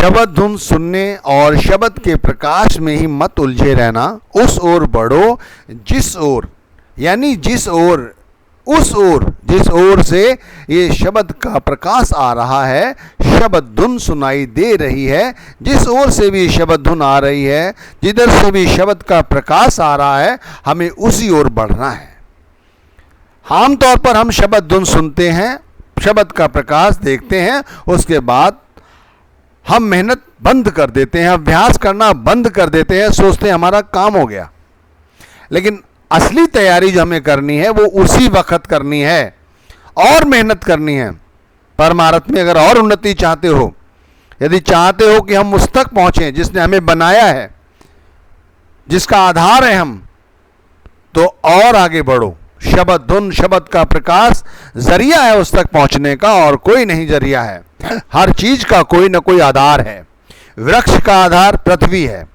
शब्द धुन सुनने और शब्द के प्रकाश में ही मत उलझे रहना, उस ओर बढ़ो जिस ओर, यानी जिस ओर, उस ओर जिस ओर से ये शब्द का प्रकाश आ रहा है, शब्द धुन सुनाई दे रही है, जिस ओर से भी शब्द धुन आ रही है, जिधर से भी शब्द का प्रकाश आ रहा है, हमें उसी ओर बढ़ना है। आमतौर पर हम शब्द धुन सुनते हैं, शब्द का प्रकाश देखते हैं, उसके बाद हम मेहनत बंद कर देते हैं, अभ्यास करना बंद कर देते हैं, सोचते हैं हमारा काम हो गया। लेकिन असली तैयारी जो हमें करनी है वो उसी वक्त करनी है और मेहनत करनी है। परमार्थ में अगर और उन्नति चाहते हो, यदि चाहते हो कि हम उस तक पहुंचें जिसने हमें बनाया है, जिसका आधार है हम, तो और आगे बढ़ो। शब्द धुन, शब्द का प्रकाश जरिया है उस तक पहुंचने का, और कोई नहीं जरिया है। हर चीज का कोई ना कोई आधार है। वृक्ष का आधार पृथ्वी है,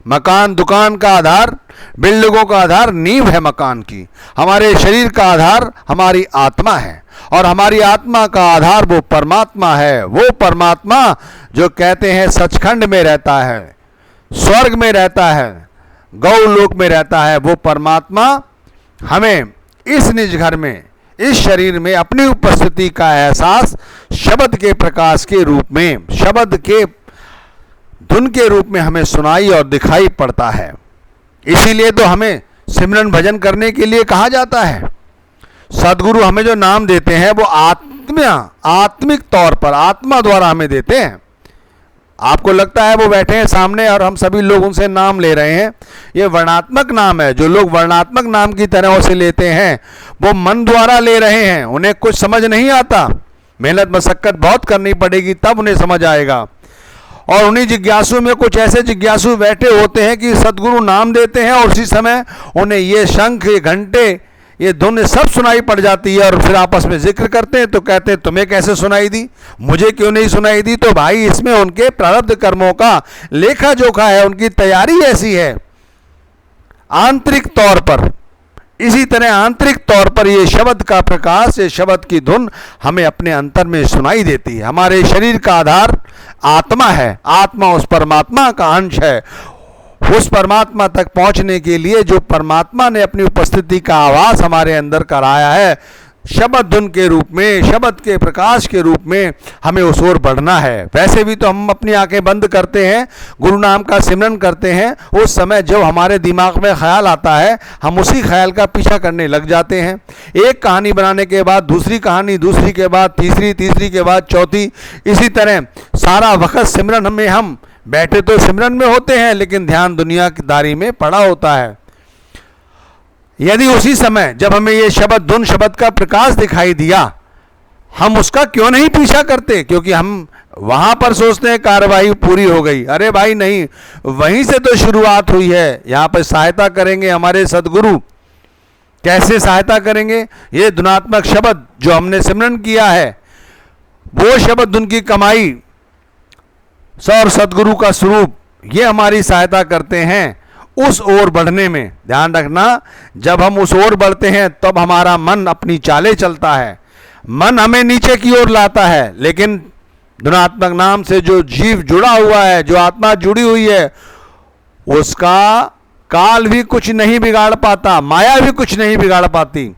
मकान दुकान का आधार, बिल्डिंगों का आधार नींव है मकान की। हमारे शरीर का आधार हमारी आत्मा है, और हमारी आत्मा का आधार वो परमात्मा है। वो परमात्मा जो कहते हैं सचखंड में रहता है, स्वर्ग में रहता है, गौलोक में रहता है, वो परमात्मा हमें इस निज घर में, इस शरीर में अपनी उपस्थिति का एहसास शब्द के प्रकाश के रूप में, शब्द के धुन के रूप में हमें सुनाई और दिखाई पड़ता है। इसीलिए तो हमें सिमरन भजन करने के लिए कहा जाता है। सदगुरु हमें जो नाम देते हैं वो आत्मिक तौर पर आत्मा द्वारा हमें देते हैं। आपको लगता है वो बैठे हैं सामने और हम सभी लोग उनसे नाम ले रहे हैं, ये वर्णात्मक नाम है। जो लोग वर्णात्मक नाम की तरह उसे लेते हैं वो मन द्वारा ले रहे हैं, उन्हें कुछ समझ नहीं आता। मेहनत मशक्कत बहुत करनी पड़ेगी तब उन्हें समझ आएगा। और उन्हीं जिज्ञासु में कुछ ऐसे जिज्ञासु बैठे होते हैं कि सदगुरु नाम देते हैं और उसी समय उन्हें ये शंख, ये घंटे, ये धुन सब सुनाई पड़ जाती है, और फिर आपस में जिक्र करते हैं तो कहते हैं तुम्हें कैसे सुनाई दी, मुझे क्यों नहीं सुनाई दी। तो भाई इसमें उनके प्रारब्ध कर्मों का लेखा जोखा है, उनकी तैयारी ऐसी है आंतरिक तौर पर। इसी तरह आंतरिक तौर पर ये शब्द का प्रकाश, ये शब्द की धुन हमें अपने अंतर में सुनाई देती है। हमारे शरीर का आधार आत्मा है, आत्मा उस परमात्मा का अंश है। उस परमात्मा तक पहुंचने के लिए जो परमात्मा ने अपनी उपस्थिति का आवास हमारे अंदर कराया है, शब्द धुन के रूप में, शब्द के प्रकाश के रूप में हमें उस ओर बढ़ना है। वैसे भी तो हम अपनी आंखें बंद करते हैं, गुरु नाम का सिमरन करते हैं, उस समय जब हमारे दिमाग में ख्याल आता है हम उसी ख्याल का पीछा करने लग जाते हैं। एक कहानी बनाने के बाद दूसरी कहानी, दूसरी के बाद तीसरी, तीसरी के बाद चौथी, इसी तरह सारा वक्त सिमरन में हम बैठे तो सिमरन में होते हैं, लेकिन ध्यान दुनियादारी में पड़ा होता है। यदि उसी समय जब हमें ये शब्द धुन, शब्द का प्रकाश दिखाई दिया, हम उसका क्यों नहीं पीछा करते? क्योंकि हम वहां पर सोचते हैं कार्रवाई पूरी हो गई। अरे भाई नहीं, वहीं से तो शुरुआत हुई है। यहाँ पर सहायता करेंगे हमारे सदगुरु। कैसे सहायता करेंगे? ये धुनात्मक शब्द जो हमने सिमरन किया है, वो शब्द धुन की कमाई और सदगुरु का स्वरूप, ये हमारी सहायता करते हैं उस ओर बढ़ने में। ध्यान रखना, जब हम उस ओर बढ़ते हैं तब हमारा मन अपनी चालें चलता है, मन हमें नीचे की ओर लाता है। लेकिन धुनात्मक नाम से जो जीव जुड़ा हुआ है, जो आत्मा जुड़ी हुई है, उसका काल भी कुछ नहीं बिगाड़ पाता, माया भी कुछ नहीं बिगाड़ पाती।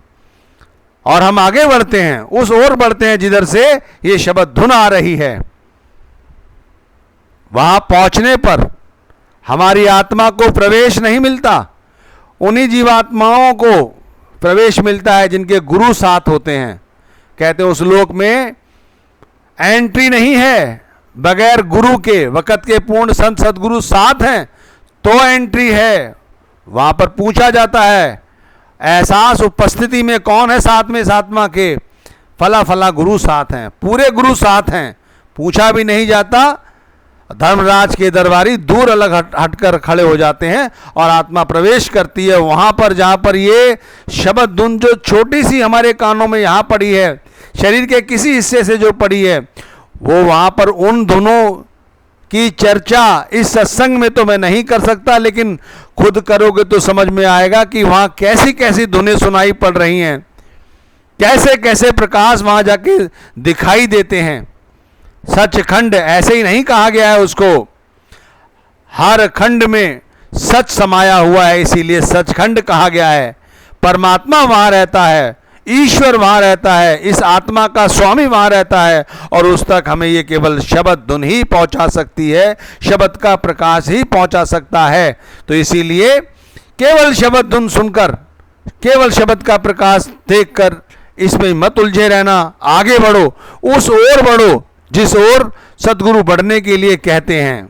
और हम आगे बढ़ते हैं, उस ओर बढ़ते हैं जिधर से ये शब्द धुन आ रही है। वहां पहुंचने पर हमारी आत्मा को प्रवेश नहीं मिलता, उन्हीं जीवात्माओं को प्रवेश मिलता है जिनके गुरु साथ होते हैं। कहते हैं उस लोक में एंट्री नहीं है बगैर गुरु के। वक़्त के पूर्ण संत सदगुरु साथ हैं तो एंट्री है। वहां पर पूछा जाता है एहसास उपस्थिति में कौन है साथ में, इस आत्मा के फला फला गुरु साथ हैं, पूरे गुरु साथ हैं। पूछा भी नहीं जाता, धर्मराज के दरबारी दूर अलग हटकर खड़े हो जाते हैं और आत्मा प्रवेश करती है वहां पर जहां पर ये शब्द धुन जो छोटी सी हमारे कानों में यहाँ पड़ी है, शरीर के किसी हिस्से से जो पड़ी है, वो वहां पर उन धुनों की चर्चा इस सत्संग में तो मैं नहीं कर सकता, लेकिन खुद करोगे तो समझ में आएगा कि वहां कैसी कैसी धुनें सुनाई पड़ रही हैं, कैसे कैसे प्रकाश वहां जाके दिखाई देते हैं। सचखंड ऐसे ही नहीं कहा गया है उसको, हर खंड में सच समाया हुआ है, इसीलिए सचखंड कहा गया है। परमात्मा वहां रहता है, ईश्वर वहां रहता है, इस आत्मा का स्वामी वहां रहता है, और उस तक हमें ये केवल शब्द धुन ही पहुंचा सकती है, शब्द का प्रकाश ही पहुंचा सकता है। तो इसीलिए केवल शब्द धुन सुनकर, केवल शब्द का प्रकाश देखकर इसमें मत उलझे रहना, आगे बढ़ो, उस ओर बढ़ो जिस ओर सदगुरु बढ़ने के लिए कहते हैं।